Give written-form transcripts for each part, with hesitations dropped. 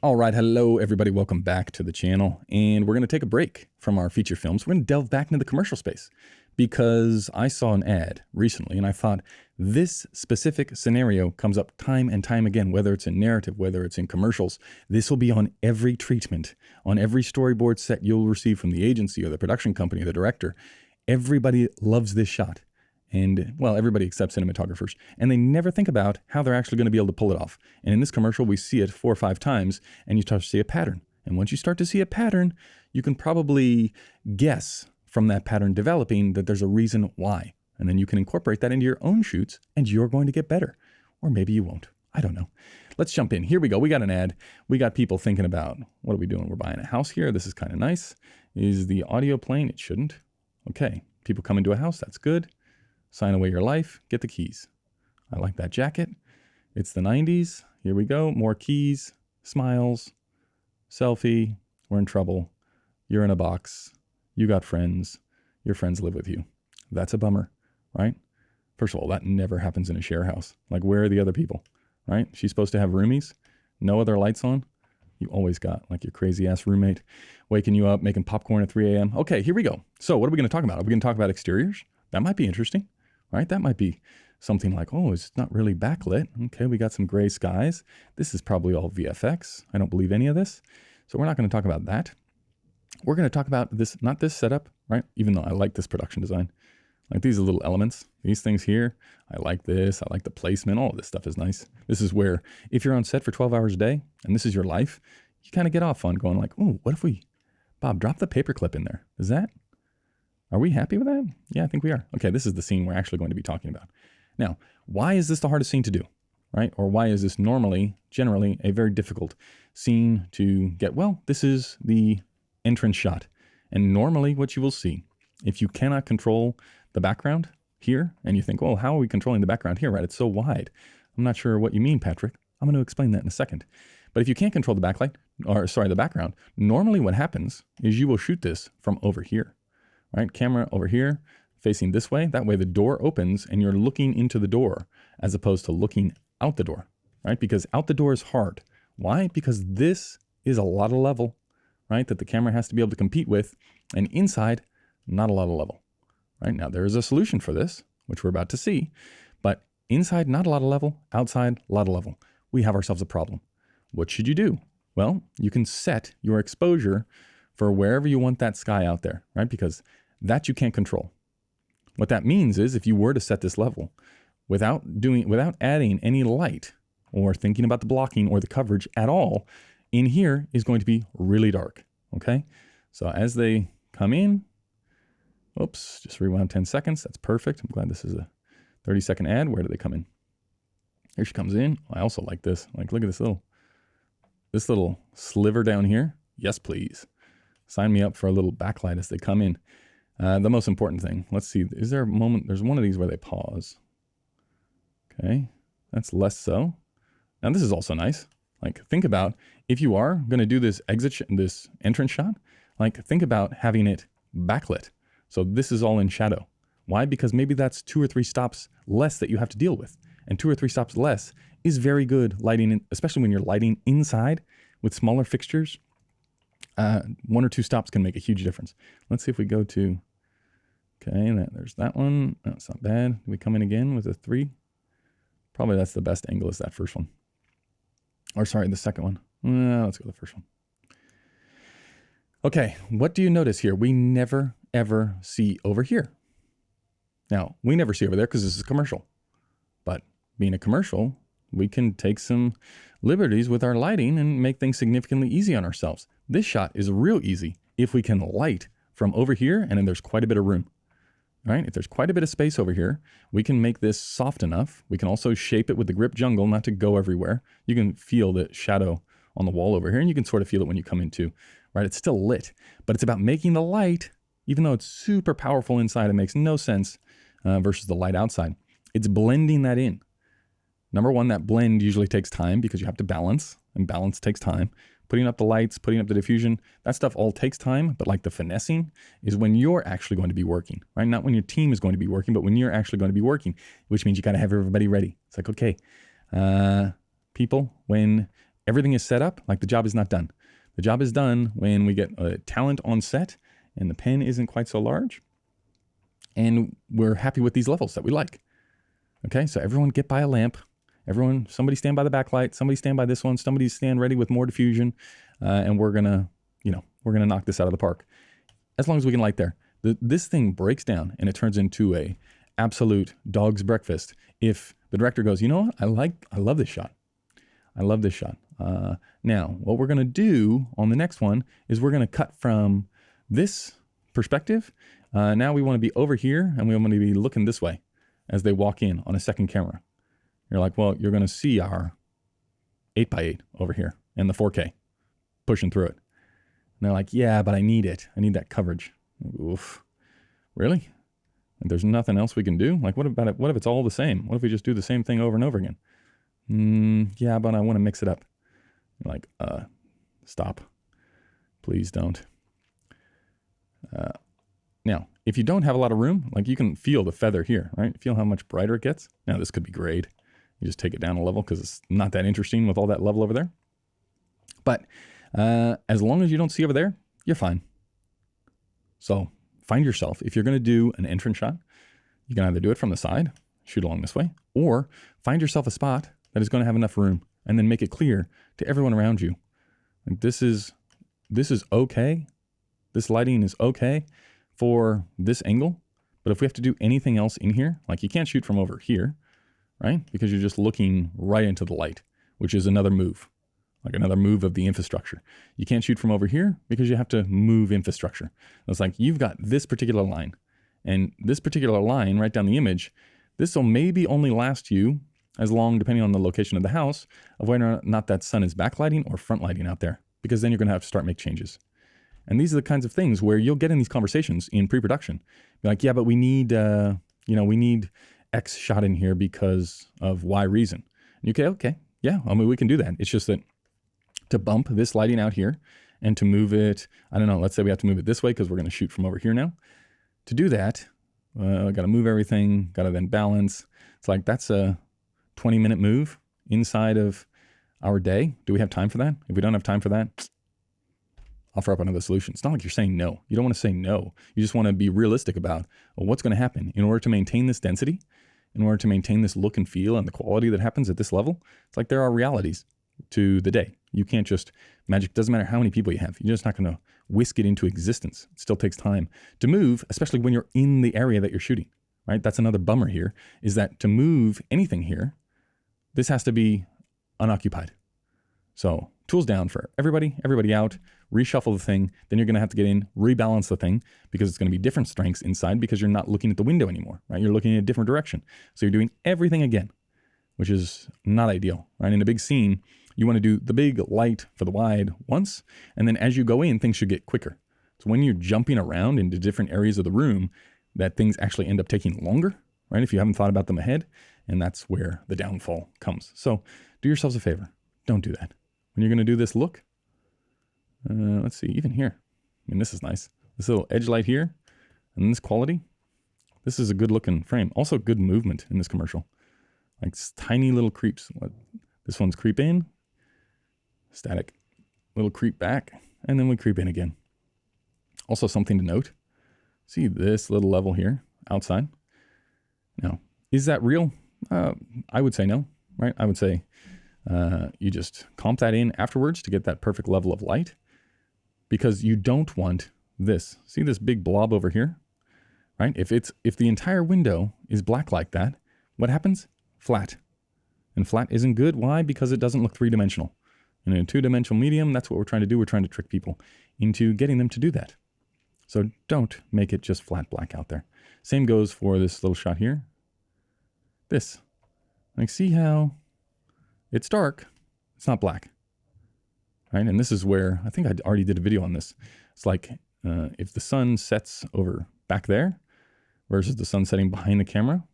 All right, hello everybody, welcome back to the channel, and we're going to take a break from our feature films. We're going to delve back into the commercial space because I saw an ad recently and I thought this specific scenario comes up time and time again, whether it's in narrative, whether it's in commercials. This will be on every treatment, on every storyboard set you'll receive from the agency or the production company or the director. Everybody loves this shot. And, well, everybody except cinematographers. And they never think about how they're actually going to be able to pull it off. And in this commercial, we see it 4 or 5 times, and you start to see a pattern. And once you start to see a pattern, you can probably guess from that pattern developing that there's a reason why. And then you can incorporate that into your own shoots, and you're going to get better. Or maybe you won't. I don't know. Let's jump in. Here we go. We got an ad. We got people thinking about, what are we doing? We're buying a house here. This is kind of nice. Is the audio playing? It shouldn't. Okay. People come into a house. That's good. Sign away your life, get the keys. I like that jacket. It's the 90s. Here we go. More keys, smiles, selfie. We're in trouble. You're in a box. You got friends. Your friends live with you. That's a bummer, right? First of all, that never happens in a share house. Like, where are the other people, right? She's supposed to have roomies, no other lights on. You always got like your crazy ass roommate waking you up, making popcorn at 3 a.m. Okay, here we go. So what are we going to talk about? Are we going to talk about exteriors? That might be interesting. Right? That might be something like, oh, it's not really backlit. Okay, we got some gray skies. This is probably all VFX. I don't believe any of this. So we're not going to talk about that. We're going to talk about this, not this setup, right? Even though I like this production design. Like these are little elements, these things here. I like this. I like the placement. All of this stuff is nice. This is where if you're on set for 12 hours a day and this is your life, you kind of get off on going like, oh, what if we, Bob, drop the paperclip in there? Is that? Are we happy with that? Yeah, I think we are. Okay, this is the scene we're actually going to be talking about. Now, why is this the hardest scene to do, right? Or why is this generally, a very difficult scene to get? Well, this is the entrance shot. And normally what you will see, if you cannot control the background here, and you think, well, how are we controlling the background here, right? It's so wide. I'm not sure what you mean, Patrick. I'm going to explain that in a second. But if you can't control the the background, normally what happens is you will shoot this from over here. Right, camera over here, facing this way. That way the door opens and you're looking into the door as opposed to looking out the door, right? Because out the door is hard. Why? Because this is a lot of level, right? That the camera has to be able to compete with, and inside, not a lot of level, right? Now there is a solution for this, which we're about to see, but inside, not a lot of level, outside, a lot of level. We have ourselves a problem. What should you do? Well, you can set your exposure for wherever you want that sky out there, right? Because that you can't control. What that means is if you were to set this level without adding any light or thinking about the blocking or the coverage at all, in here is going to be really dark, okay? So as they come in, oops, just rewound 10 seconds. That's perfect. I'm glad this is a 30-second ad. Where do they come in? Here she comes in. I also like this. Like, look at this little sliver down here. Yes, please. Sign me up for a little backlight as they come in. The most important thing, let's see, is there a moment, there's one of these where they pause. Okay, that's less so. Now this is also nice. Like, think about, if you are going to do this this entrance shot, like, think about having it backlit. So this is all in shadow. Why? Because maybe that's 2 or 3 stops less that you have to deal with. And 2 or 3 stops less is very good lighting, especially when you're lighting inside with smaller fixtures. 1 or 2 stops can make a huge difference. Let's see if we go to, okay, there's that one. That's not bad. Do we come in again with a 3? Probably that's the best angle is that first one. Or sorry, the second one. Let's go with the first one. Okay, what do you notice here? We never, ever see over here. Now, we never see over there because this is a commercial. But being a commercial, we can take some liberties with our lighting and make things significantly easy on ourselves. This shot is real easy if we can light from over here and then there's quite a bit of room, right? If there's quite a bit of space over here, we can make this soft enough. We can also shape it with the grip jungle, not to go everywhere. You can feel the shadow on the wall over here, and you can sort of feel it when you come in too, right? It's still lit, but it's about making the light, even though it's super powerful inside, it makes no sense versus the light outside. It's blending that in. Number one, that blend usually takes time because you have to balance, and balance takes time. Putting up the lights, putting up the diffusion, that stuff all takes time, but like the finessing is when you're actually going to be working, right? Not when your team is going to be working, but when you're actually going to be working, which means you got to have everybody ready. It's like, okay, people, when everything is set up, like the job is not done. The job is done when we get a talent on set and the pen isn't quite so large and we're happy with these levels that we like. Okay, so everyone get by a lamp. Somebody stand by the backlight. Somebody stand by this one. Somebody stand ready with more diffusion. And we're gonna knock this out of the park. As long as we can light there. This thing breaks down and it turns into a absolute dog's breakfast if the director goes, you know what, I love this shot. I love this shot. Now, what we're gonna do on the next one is we're gonna cut from this perspective. Now we wanna be over here and we want to be looking this way as they walk in on a second camera. You're like, well, you're gonna see our 8x8 over here and the 4K pushing through it. And they're like, yeah, but I need it. I need that coverage. Oof. Really? And there's nothing else we can do? Like, what about it? What if it's all the same? What if we just do the same thing over and over again? Yeah, but I want to mix it up. You're like, stop. Please don't. Now, if you don't have a lot of room, like you can feel the feather here, right? Feel how much brighter it gets? Now, this could be grayed. You just take it down a level because it's not that interesting with all that level over there. But as long as you don't see over there, you're fine. So find yourself, if you're going to do an entrance shot, you can either do it from the side, shoot along this way, or find yourself a spot that is going to have enough room and then make it clear to everyone around you. Like this is okay. This lighting is okay for this angle. But if we have to do anything else in here, like you can't shoot from over here, right? Because you're just looking right into the light, which is another move. Like another move of the infrastructure. You can't shoot from over here because you have to move infrastructure. It's like you've got this particular line and this particular line right down the image. This will maybe only last you as long, depending on the location of the house, of whether or not that sun is backlighting or front lighting out there, because then you're going to have to start make changes. And these are the kinds of things where you'll get in these conversations in pre-production. You're like, yeah, but we need, we need X shot in here because of Y reason. And okay, yeah, I mean, we can do that. It's just that to bump this lighting out here and to move it, I don't know, let's say we have to move it this way because we're going to shoot from over here now. To do that, I got to move everything, got to then balance. It's like that's a 20-minute move inside of our day. Do we have time for that? If we don't have time for that, offer up another solution. It's not like you're saying no. You don't want to say no. You just want to be realistic about what's going to happen in order to maintain this density, in order to maintain this look and feel and the quality that happens at this level. It's like there are realities to the day. You can't just magic, doesn't matter how many people you have. You're just not going to whisk it into existence. It still takes time to move, especially when you're in the area that you're shooting, right? That's another bummer here, is that to move anything here, this has to be unoccupied. So tools down for everybody out, reshuffle the thing. Then you're going to have to get in, rebalance the thing because it's going to be different strengths inside because you're not looking at the window anymore, right? You're looking in a different direction. So you're doing everything again, which is not ideal, right? In a big scene, you want to do the big light for the wide once, and then as you go in, things should get quicker. So when you're jumping around into different areas of the room, that things actually end up taking longer, right? If you haven't thought about them ahead, and that's where the downfall comes. So do yourselves a favor. Don't do that. When you're going to do this look, let's see, even here. I mean, this is nice. This little edge light here, and this quality, this is a good looking frame. Also good movement in this commercial. Like tiny little creeps. This one's creep in, static, little creep back, and then we creep in again. Also something to note, see this little level here outside. Now, is that real? I would say no, right? I would say you just comp that in afterwards to get that perfect level of light because you don't want this. See this big blob over here, right? If the entire window is black like that, what happens? Flat. And flat isn't good. Why? Because it doesn't look three-dimensional. And in a two-dimensional medium, that's what we're trying to do. We're trying to trick people into getting them to do that. So don't make it just flat black out there. Same goes for this little shot here. This. Like, see how it's dark. It's not black. Right? And this is where, I think I already did a video on this. It's like if the sun sets over back there versus the sun setting behind the camera,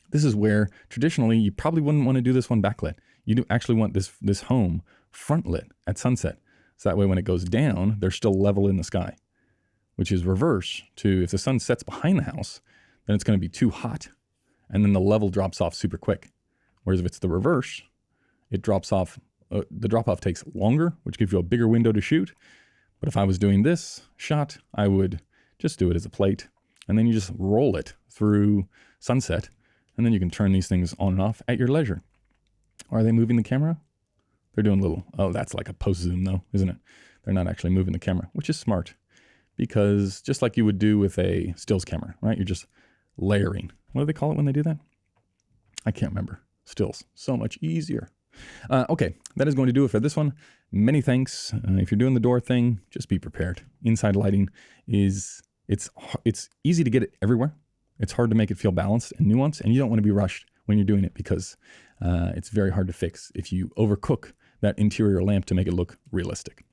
this is where traditionally you probably wouldn't want to do this one backlit. You do actually want this home front lit at sunset. So that way when it goes down, they're still level in the sky, which is reverse to if the sun sets behind the house, then it's going to be too hot. And then the level drops off super quick. Whereas if it's the reverse, it drops off the drop-off takes longer, which gives you a bigger window to shoot. But if I was doing this shot, I would just do it as a plate, and then you just roll it through sunset, and then you can turn these things on and off at your leisure. Are they moving the camera? They're doing a little, oh, that's like a post zoom though, isn't it? They're not actually moving the camera, which is smart, because just like you would do with a stills camera, right? You're just layering. What do they call it when they do that? I can't remember. Stills. So much easier. Okay, that is going to do it for this one. Many thanks. If you're doing the door thing, just be prepared. Inside lighting is, it's easy to get it everywhere. It's hard to make it feel balanced and nuanced, and you don't want to be rushed when you're doing it, because it's very hard to fix if you overcook that interior lamp to make it look realistic.